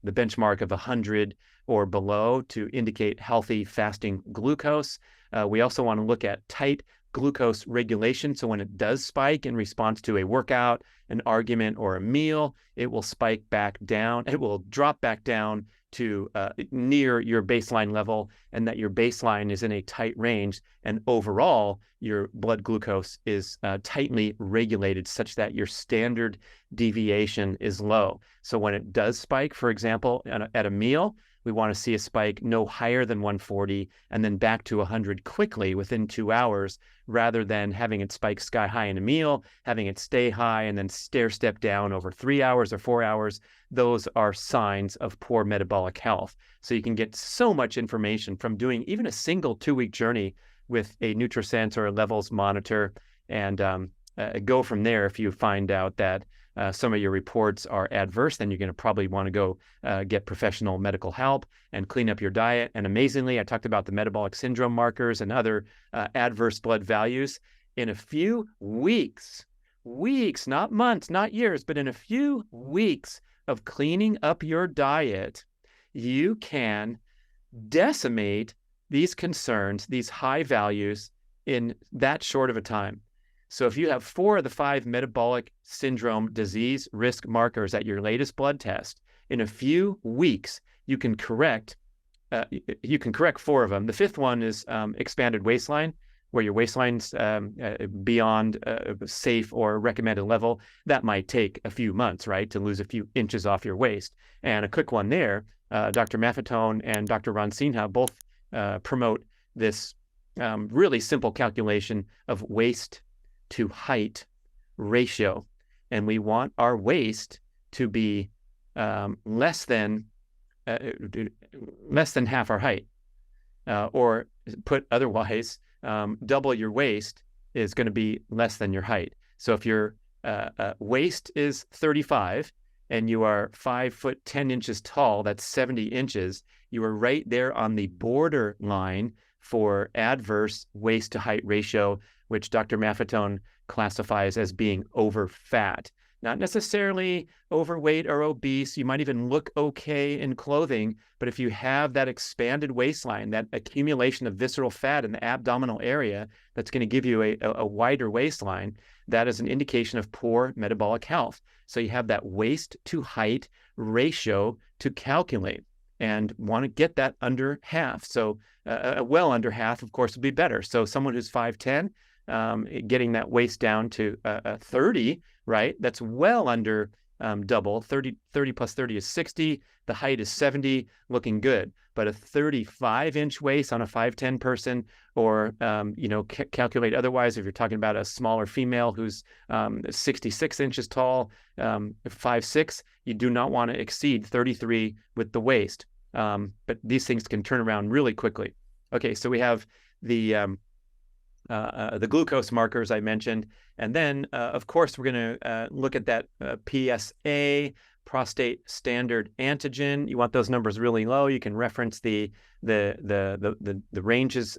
benchmark of 100 or below to indicate healthy fasting glucose. We also want to look at tight glucose regulation. So when it does spike in response to a workout, an argument, or a meal, it will spike back down. It will drop back down to near your baseline level, and that your baseline is in a tight range. And overall, your blood glucose is tightly regulated such that your standard deviation is low. So when it does spike, for example, at a meal, we want to see a spike no higher than 140 and then back to 100 quickly within 2 hours, rather than having it spike sky high in a meal, having it stay high and then stair step down over 3 hours or 4 hours. Those are signs of poor metabolic health. So you can get so much information from doing even a single 2-week journey with a NutriSense or a levels monitor, and go from there. If you find out that some of your reports are adverse, then you're going to probably want to go get professional medical help and clean up your diet. And amazingly, I talked about the metabolic syndrome markers and other adverse blood values. In a few weeks, not months, not years, but in a few weeks of cleaning up your diet, you can decimate these concerns, these high values, in that short of a time. So if you have 4 of the 5 metabolic syndrome disease risk markers at your latest blood test, in a few weeks, you can correct 4 of them. The 5th one is expanded waistline, where your waistline's beyond safe or recommended level. That might take a few months, right, to lose a few inches off your waist. And a quick one there, Dr. Maffetone and Dr. Ron Sinha both promote this really simple calculation of waist to height ratio. And we want our waist to be less than half our height. Or put otherwise, double your waist is going to be less than your height. So if your waist is 35 and you are 5 foot 10 inches tall, that's 70 inches, you are right there on the border line for adverse waist to height ratio, which Dr. Maffetone classifies as being over fat. Not necessarily overweight or obese. You might even look okay in clothing, but if you have that expanded waistline, that accumulation of visceral fat in the abdominal area, that's going to give you a wider waistline, that is an indication of poor metabolic health. So you have that waist to height ratio to calculate, and want to get that under half. So well under half, of course, would be better. So someone who's 5'10", getting that waist down to 30, right? That's well under double. 30 plus 30 is 60. The height is 70, looking good. But a 35-inch waist on a 5'10" person, or calculate otherwise if you're talking about a smaller female who's 66 inches tall, 5'6", you do not want to exceed 33 with the waist. But these things can turn around really quickly. Okay, so we have the glucose markers I mentioned. And then, of course, we're going to look at that PSA, prostate standard antigen. You want those numbers really low. You can reference the ranges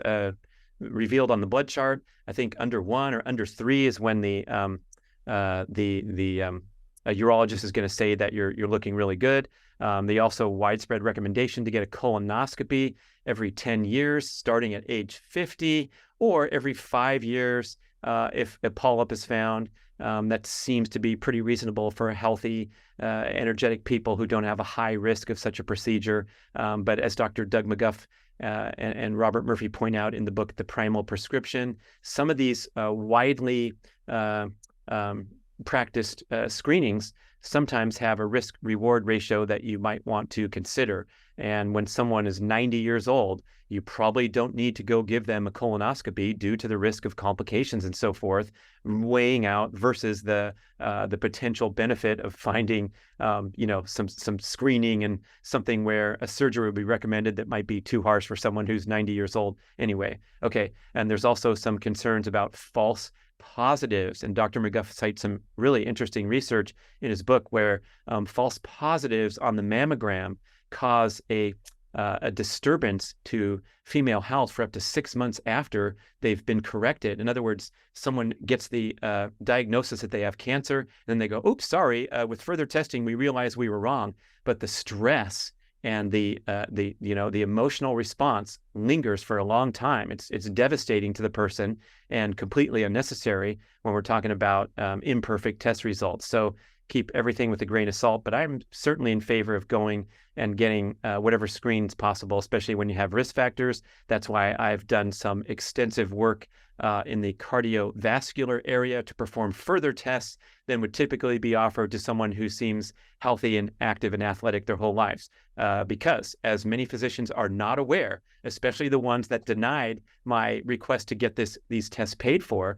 revealed on the blood chart. I think under 1 or under 3 is when the urologist is going to say that you're looking really good. They also widespread recommendation to get a colonoscopy every 10 years, starting at age 50, or every 5 years if a polyp is found. That seems to be pretty reasonable for healthy, energetic people who don't have a high risk of such a procedure. But as Dr. Doug McGuff and Robert Murphy point out in the book, The Primal Prescription, some of these widely practiced screenings sometimes have a risk-reward ratio that you might want to consider. And when someone is 90 years old, you probably don't need to go give them a colonoscopy due to the risk of complications and so forth, weighing out versus the potential benefit of finding, some screening and something where a surgery would be recommended that might be too harsh for someone who's 90 years old anyway. Okay, and there's also some concerns about false positives, and Dr. McGuff cites some really interesting research in his book where false positives on the mammogram cause a a disturbance to female health for up to 6 months after they've been corrected. In other words, someone gets the diagnosis that they have cancer, and then they go, oops, sorry, with further testing, we realized we were wrong. But the stress and the emotional response lingers for a long time. It's devastating to the person and completely unnecessary when we're talking about imperfect test results. So keep everything with a grain of salt, but I'm certainly in favor of going and getting whatever screens possible, especially when you have risk factors. That's why I've done some extensive work in the cardiovascular area to perform further tests than would typically be offered to someone who seems healthy and active and athletic their whole lives. Because as many physicians are not aware, especially the ones that denied my request to get these tests paid for,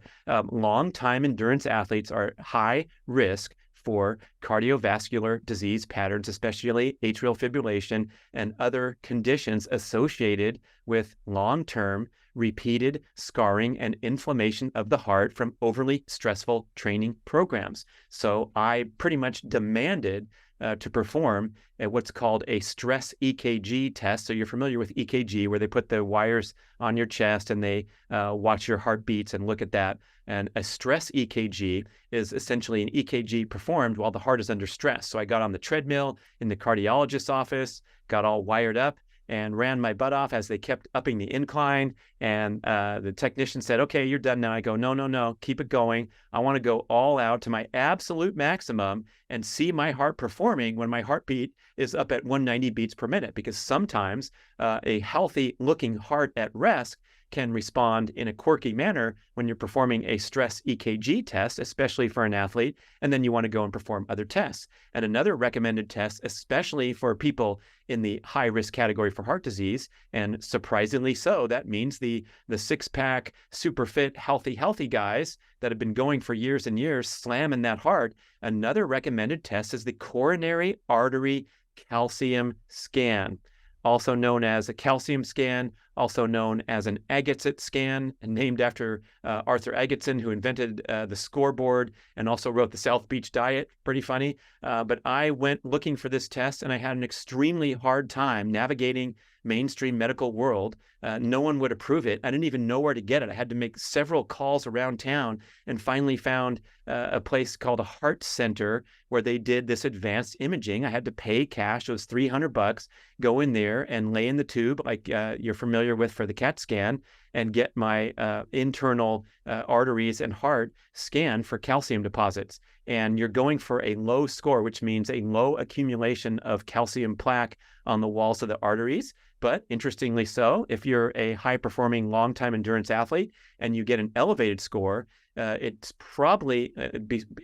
long-time endurance athletes are high risk for cardiovascular disease patterns, especially atrial fibrillation and other conditions associated with long-term repeated scarring and inflammation of the heart from overly stressful training programs. So I pretty much demanded to perform what's called a stress EKG test. So you're familiar with EKG, where they put the wires on your chest and they watch your heartbeats and look at that. And a stress EKG is essentially an EKG performed while the heart is under stress. So I got on the treadmill in the cardiologist's office, got all wired up, and ran my butt off as they kept upping the incline. And the technician said, okay, you're done now. I go, no, keep it going. I want to go all out to my absolute maximum and see my heart performing when my heartbeat is up at 190 beats per minute. Because sometimes a healthy looking heart at rest can respond in a quirky manner when you're performing a stress EKG test, especially for an athlete, and then you want to go and perform other tests. And another recommended test, especially for people in the high-risk category for heart disease, and surprisingly so, that means the six-pack, super fit, healthy guys that have been going for years and years, slamming that heart. Another recommended test is the coronary artery calcium scan, also known as a calcium scan, also known as an Agatsiz scan, named after Arthur Agatsiz, who invented the scoreboard and also wrote the South Beach Diet. Pretty funny. But I went looking for this test, and I had an extremely hard time navigating mainstream medical world. No one would approve it. I didn't even know where to get it. I had to make several calls around town and finally found a place called a Heart Center where they did this advanced imaging. I had to pay cash. It was $300, go in there and lay in the tube like you're familiar with for the CAT scan and get my internal arteries and heart scanned for calcium deposits. And you're going for a low score, which means a low accumulation of calcium plaque on the walls of the arteries. But interestingly so, if you're a high-performing, long-time endurance athlete and you get an elevated score, it's probably,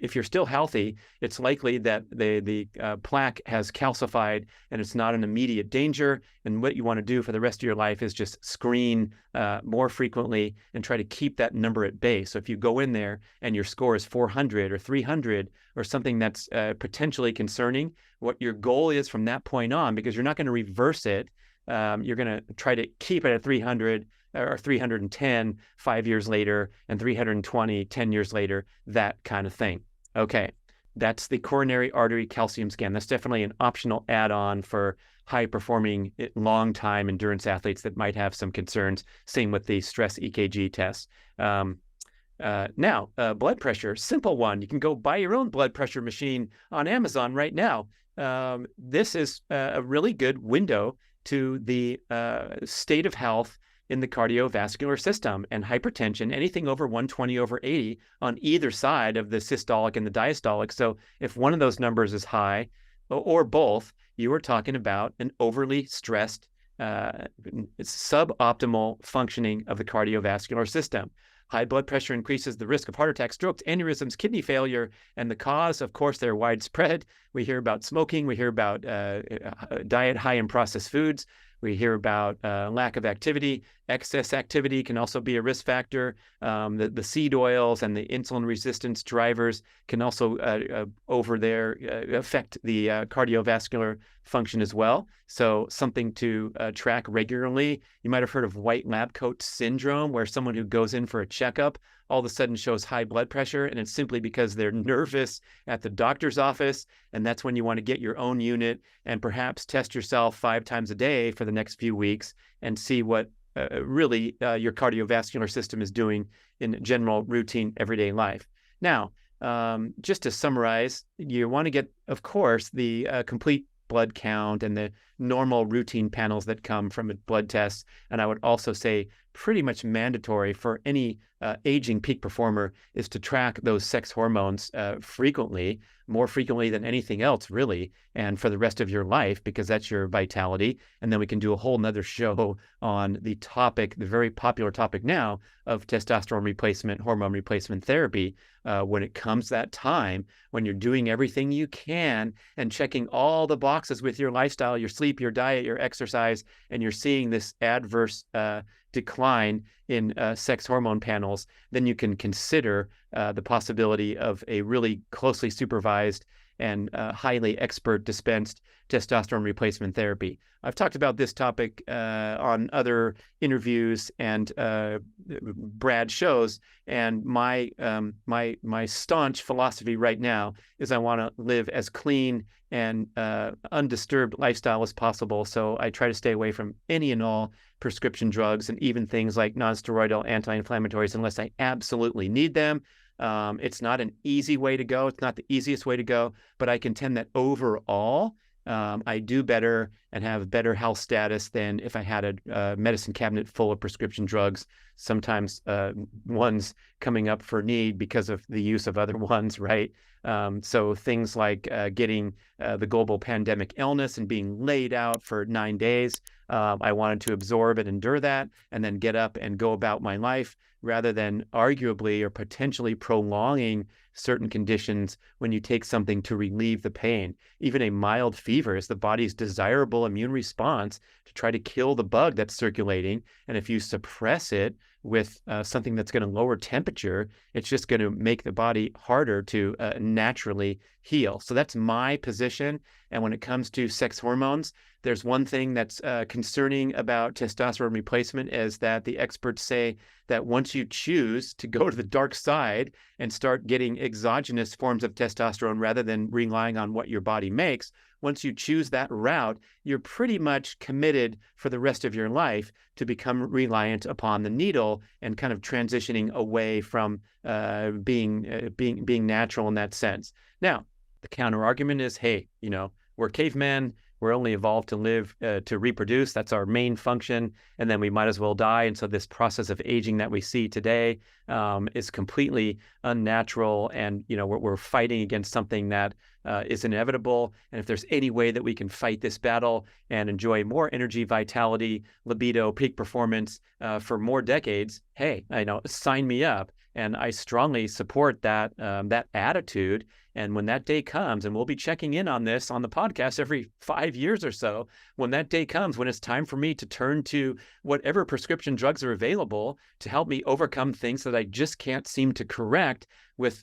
if you're still healthy, it's likely that the plaque has calcified and it's not an immediate danger. And what you want to do for the rest of your life is just screen more frequently and try to keep that number at bay. So if you go in there and your score is 400 or 300 or something that's potentially concerning, what your goal is from that point on, because you're not going to reverse it, you're going to try to keep it at 300 or 310 5 years later and 320 10 years later, that kind of thing. Okay, that's the coronary artery calcium scan. That's definitely an optional add-on for high-performing, long-time endurance athletes that might have some concerns. Same with the stress EKG test. Now, blood pressure, simple one. You can go buy your own blood pressure machine on Amazon right now. This is a really good window to the state of health in the cardiovascular system, and hypertension, anything over 120/80 on either side of the systolic and the diastolic. So if one of those numbers is high or both, you are talking about an overly stressed, suboptimal functioning of the cardiovascular system. High blood pressure increases the risk of heart attacks, strokes, aneurysms, kidney failure, and the cause, of course, they're widespread. We hear about smoking. We hear about diet high in processed foods. We hear about lack of activity. Excess activity can also be a risk factor. The seed oils and the insulin resistance drivers can also affect the cardiovascular function as well. So something to track regularly. You might have heard of white lab coat syndrome, where someone who goes in for a checkup all of a sudden shows high blood pressure, and it's simply because they're nervous at the doctor's office. And that's when you want to get your own unit and perhaps test yourself 5 times a day for the next few weeks and see what really your cardiovascular system is doing in general routine everyday life. Now, just to summarize, you want to get, of course, the complete blood count and the normal routine panels that come from a blood test. And I would also say pretty much mandatory for any aging peak performer is to track those sex hormones frequently, more frequently than anything else, really, and for the rest of your life, because that's your vitality. And then we can do a whole nother show on the topic, the very popular topic now of testosterone replacement, hormone replacement therapy, when it comes that time, when you're doing everything you can and checking all the boxes with your lifestyle, your sleep, your diet, your exercise, and you're seeing this adverse decline in sex hormone panels, then you can consider the possibility of a really closely supervised and highly expert dispensed testosterone replacement therapy. I've talked about this topic on other interviews and B.rad shows, and my staunch philosophy right now is I want to live as clean and undisturbed lifestyle as possible. So I try to stay away from any and all prescription drugs and even things like non-steroidal anti-inflammatories unless I absolutely need them. It's not an easy way to go. It's not the easiest way to go, but I contend that overall, I do better and have better health status than if I had a medicine cabinet full of prescription drugs, sometimes ones coming up for need because of the use of other ones, right? So things like getting the global pandemic illness and being laid out for 9 days, I wanted to absorb and endure that and then get up and go about my life rather than arguably or potentially prolonging certain conditions when you take something to relieve the pain. Even a mild fever is the body's desirable immune response to try to kill the bug that's circulating. And if you suppress it with something that's going to lower temperature, it's just going to make the body harder to naturally heal. So that's my position. And when it comes to sex hormones, there's one thing that's concerning about testosterone replacement is that the experts say that once you choose to go to the dark side and start getting exogenous forms of testosterone rather than relying on what your body makes, once you choose that route, you're pretty much committed for the rest of your life to become reliant upon the needle and kind of transitioning away from being natural in that sense. Now, the counter argument is, hey, we're cavemen. We're only evolved to live, to reproduce. That's our main function. And then we might as well die. And so this process of aging that we see today is completely unnatural. And, we're fighting against something that is inevitable. And if there's any way that we can fight this battle and enjoy more energy, vitality, libido, peak performance for more decades, hey, sign me up. And I strongly support that attitude. And when that day comes, and we'll be checking in on this on the podcast every 5 years or so, when that day comes, when it's time for me to turn to whatever prescription drugs are available to help me overcome things that I just can't seem to correct with,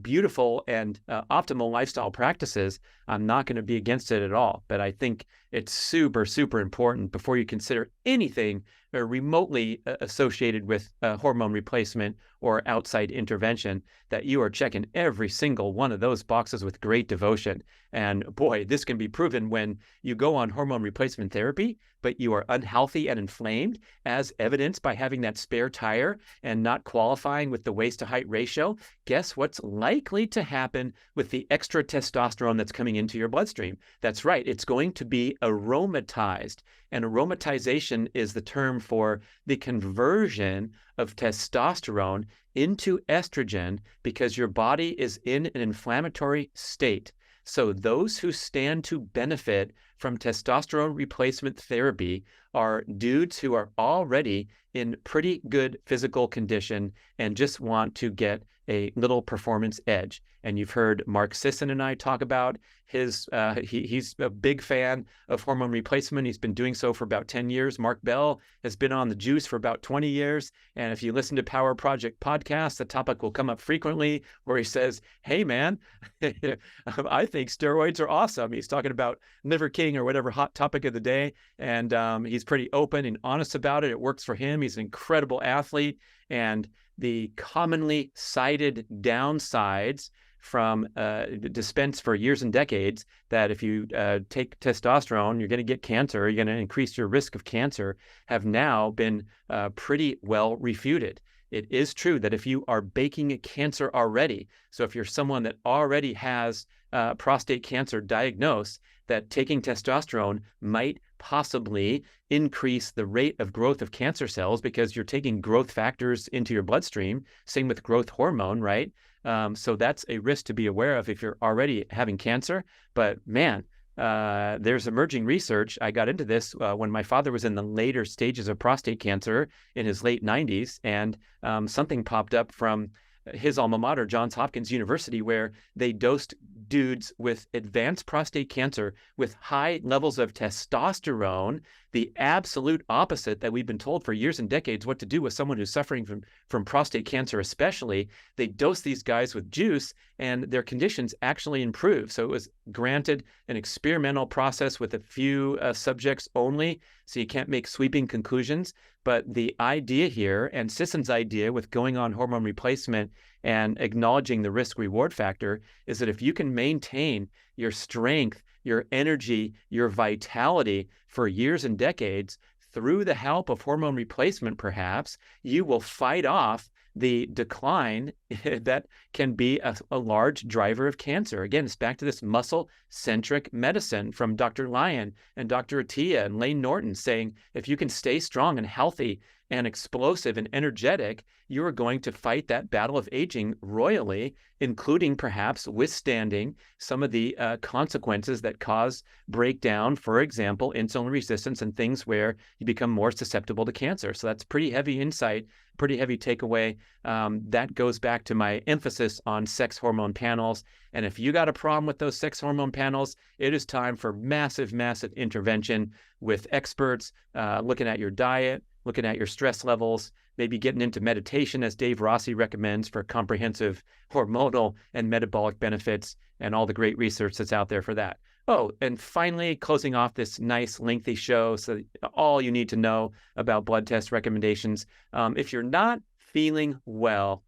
beautiful and optimal lifestyle practices, I'm not going to be against it at all. But I think it's super, super important before you consider anything remotely associated with hormone replacement or outside intervention that you are checking every single one of those boxes with great devotion. And boy, this can be proven when you go on hormone replacement therapy, but you are unhealthy and inflamed, as evidenced by having that spare tire and not qualifying with the waist to height ratio. Guess what's likely to happen with the extra testosterone that's coming into your bloodstream? That's right, it's going to be aromatized. And aromatization is the term for the conversion of testosterone into estrogen because your body is in an inflammatory state. So those who stand to benefit from testosterone replacement therapy are dudes who are already in pretty good physical condition and just want to get a little performance edge. And you've heard Mark Sisson and I talk about his, he's a big fan of hormone replacement. He's been doing so for about 10 years. Mark Bell has been on the juice for about 20 years. And if you listen to Power Project podcasts, the topic will come up frequently where he says, hey man, I think steroids are awesome. He's talking about Liver King or whatever hot topic of the day. And he's pretty open and honest about it. It works for him. He's an incredible athlete. And the commonly cited downsides from dispensed for years and decades, that if you take testosterone, you're going to get cancer, you're going to increase your risk of cancer, have now been pretty well refuted. It is true that if you are baking cancer already, so if you're someone that already has prostate cancer diagnosed, that taking testosterone might possibly increase the rate of growth of cancer cells because you're taking growth factors into your bloodstream. Same with growth hormone, right? So that's a risk to be aware of if you're already having cancer. But man, there's emerging research. I got into this when my father was in the later stages of prostate cancer in his late 90s, and something popped up from his alma mater, Johns Hopkins University, where they dosed dudes with advanced prostate cancer with high levels of testosterone, the absolute opposite that we've been told for years and decades what to do with someone who's suffering from prostate cancer especially. They dosed these guys with juice, and their conditions actually improved. So it was granted an experimental process with a few subjects only, so you can't make sweeping conclusions. But the idea here, and Sisson's idea with going on hormone replacement and acknowledging the risk-reward factor, is that if you can maintain your strength, your energy, your vitality for years and decades through the help of hormone replacement, perhaps, you will fight off the decline that can be a large driver of cancer. Again, it's back to this muscle-centric medicine from Dr. Lyon and Dr. Attia and Layne Norton saying, if you can stay strong and healthy and explosive and energetic, you are going to fight that battle of aging royally, including perhaps withstanding some of the consequences that cause breakdown, for example, insulin resistance and things where you become more susceptible to cancer. So that's pretty heavy insight, pretty heavy takeaway. That goes back to my emphasis on sex hormone panels. And if you got a problem with those sex hormone panels, it is time for massive, massive intervention with experts, looking at your diet, looking at your stress levels, maybe getting into meditation, as Dave Rossi recommends, for comprehensive hormonal and metabolic benefits, and all the great research that's out there for that. Oh, and finally, closing off this nice lengthy show, so all you need to know about blood test recommendations. If you're not feeling well,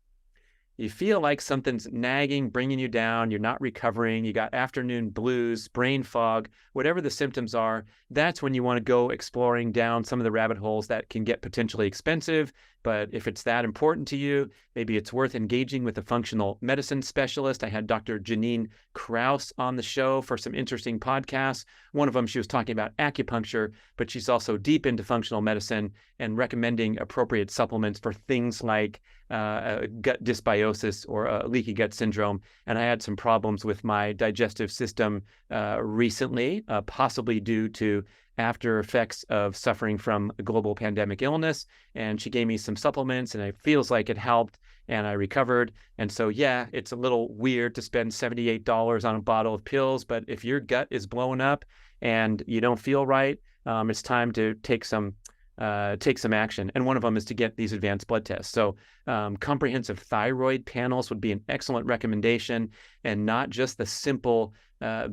you feel like something's nagging, bringing you down, you're not recovering, you got afternoon blues, brain fog, whatever the symptoms are, that's when you want to go exploring down some of the rabbit holes that can get potentially expensive. But if it's that important to you, maybe it's worth engaging with a functional medicine specialist. I had Dr. Janine Krause on the show for some interesting podcasts. One of them, she was talking about acupuncture, but she's also deep into functional medicine and recommending appropriate supplements for things like gut dysbiosis or leaky gut syndrome. And I had some problems with my digestive system recently, possibly due to after effects of suffering from a global pandemic illness. And she gave me some supplements, and it feels like it helped, and I recovered. And so, yeah, it's a little weird to spend $78 on a bottle of pills, but if your gut is blowing up and you don't feel right, it's time to take some action. And one of them is to get these advanced blood tests. So comprehensive thyroid panels would be an excellent recommendation, and not just the simple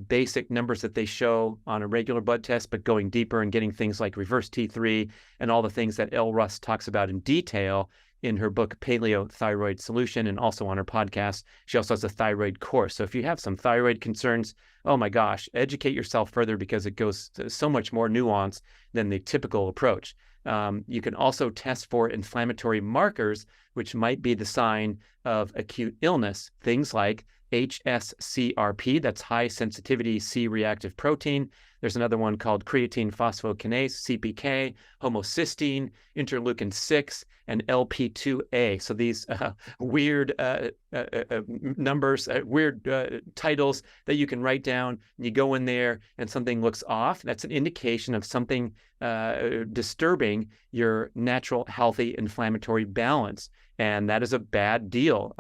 basic numbers that they show on a regular blood test, but going deeper and getting things like reverse T3 and all the things that Elle Russ talks about in detail in her book, Paleo Thyroid Solution, and also on her podcast. She also has a thyroid course. So if you have some thyroid concerns, oh my gosh, educate yourself further, because it goes to so much more nuance than the typical approach. You can also test for inflammatory markers, which might be the sign of acute illness. Things like HSCRP, that's high sensitivity C-reactive protein. There's another one called creatine phosphokinase, CPK, homocysteine, interleukin 6, and LP2A. So these weird numbers, weird titles that you can write down. You go in there and something looks off. That's an indication of something disturbing your natural, healthy, inflammatory balance. And that is a bad deal.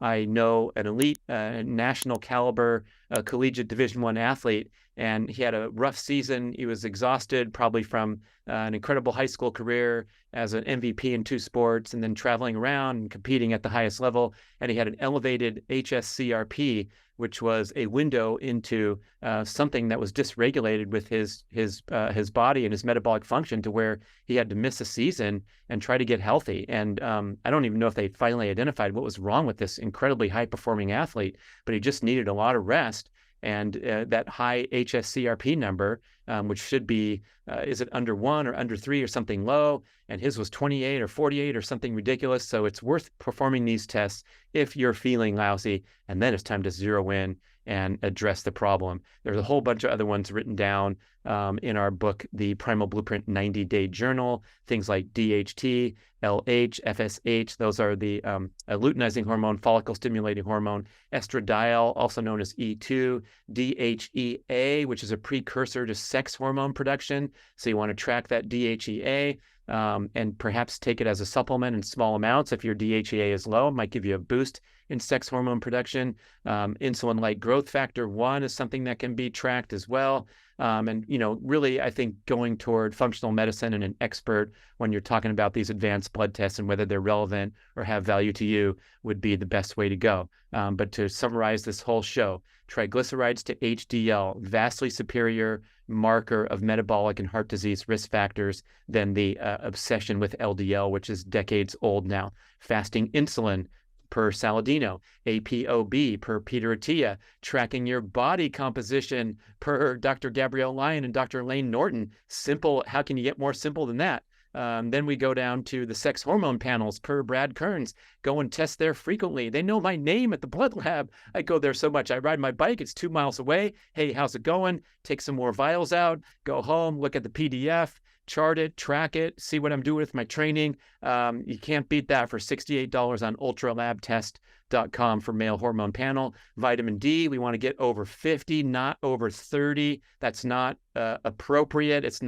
I know an elite national caliber collegiate Division I athlete, and he had a rough season. He was exhausted, probably from an incredible high school career as an MVP in 2 sports, and then traveling around and competing at the highest level. And he had an elevated HSCRP, which was a window into something that was dysregulated with his body and his metabolic function, to where he had to miss a season and try to get healthy. And I don't even know if they finally identified what was wrong with this incredibly high-performing athlete, but he just needed a lot of rest. And that high HSCRP number, which should be, is it under 1 or under 3 or something low? And his was 28 or 48 or something ridiculous. So it's worth performing these tests if you're feeling lousy, and then it's time to zero in and address the problem. There's a whole bunch of other ones written down in our book, The Primal Blueprint 90-Day Journal, things like DHT, LH, FSH. Those are the luteinizing hormone, follicle stimulating hormone, estradiol, also known as E2, DHEA, which is a precursor to sex hormone production. So you want to track that DHEA. And perhaps take it as a supplement in small amounts. If your DHEA is low, it might give you a boost in sex hormone production. Insulin-like growth factor 1 is something that can be tracked as well. And, really, I think going toward functional medicine and an expert when you're talking about these advanced blood tests and whether they're relevant or have value to you would be the best way to go. But to summarize this whole show, triglycerides to HDL, vastly superior marker of metabolic and heart disease risk factors than the obsession with LDL, which is decades old now. Fasting insulin per Saladino, APOB per Peter Attia, tracking your body composition per Dr. Gabrielle Lyon and Dr. Layne Norton. Simple. How can you get more simple than that? Then we go down to the sex hormone panels per Brad Kearns. Go and test there frequently. They know my name at the blood lab. I go there so much. I ride my bike. It's 2 miles away. Hey, how's it going? Take some more vials out. Go home. Look at the PDF. Chart it. Track it. See what I'm doing with my training. You can't beat that for $68 on ultralabtest.com for male hormone panel. Vitamin D, we want to get over 50, not over 30. That's not appropriate. It's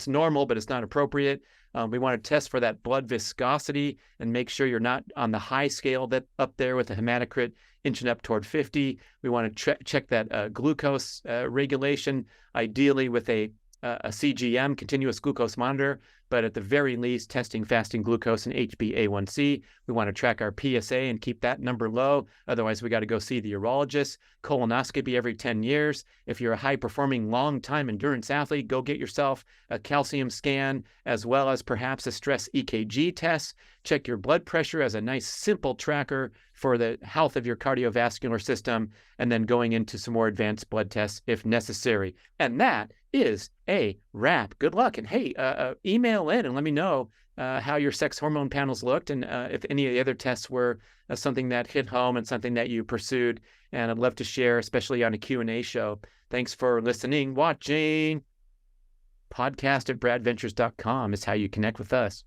normal, but it's not appropriate. We want to test for that blood viscosity and make sure you're not on the high scale that up there with the hematocrit inching up toward 50. We want to check that glucose regulation, ideally with a CGM, continuous glucose monitor, but at the very least, testing fasting glucose and HB A1C. We want to track our PSA and keep that number low. Otherwise, we got to go see the urologist. Colonoscopy every 10 years. If you're a high-performing, long-time endurance athlete, go get yourself a calcium scan, as well as perhaps a stress EKG test. Check your blood pressure as a nice, simple tracker for the health of your cardiovascular system, and then going into some more advanced blood tests if necessary. And that is a wrap. Good luck. And hey, email in and let me know how your sex hormone panels looked, and if any of the other tests were something that hit home and something that you pursued. And I'd love to share, especially on a Q&A show. Thanks for listening, watching. Podcast@bradventures.com is how you connect with us.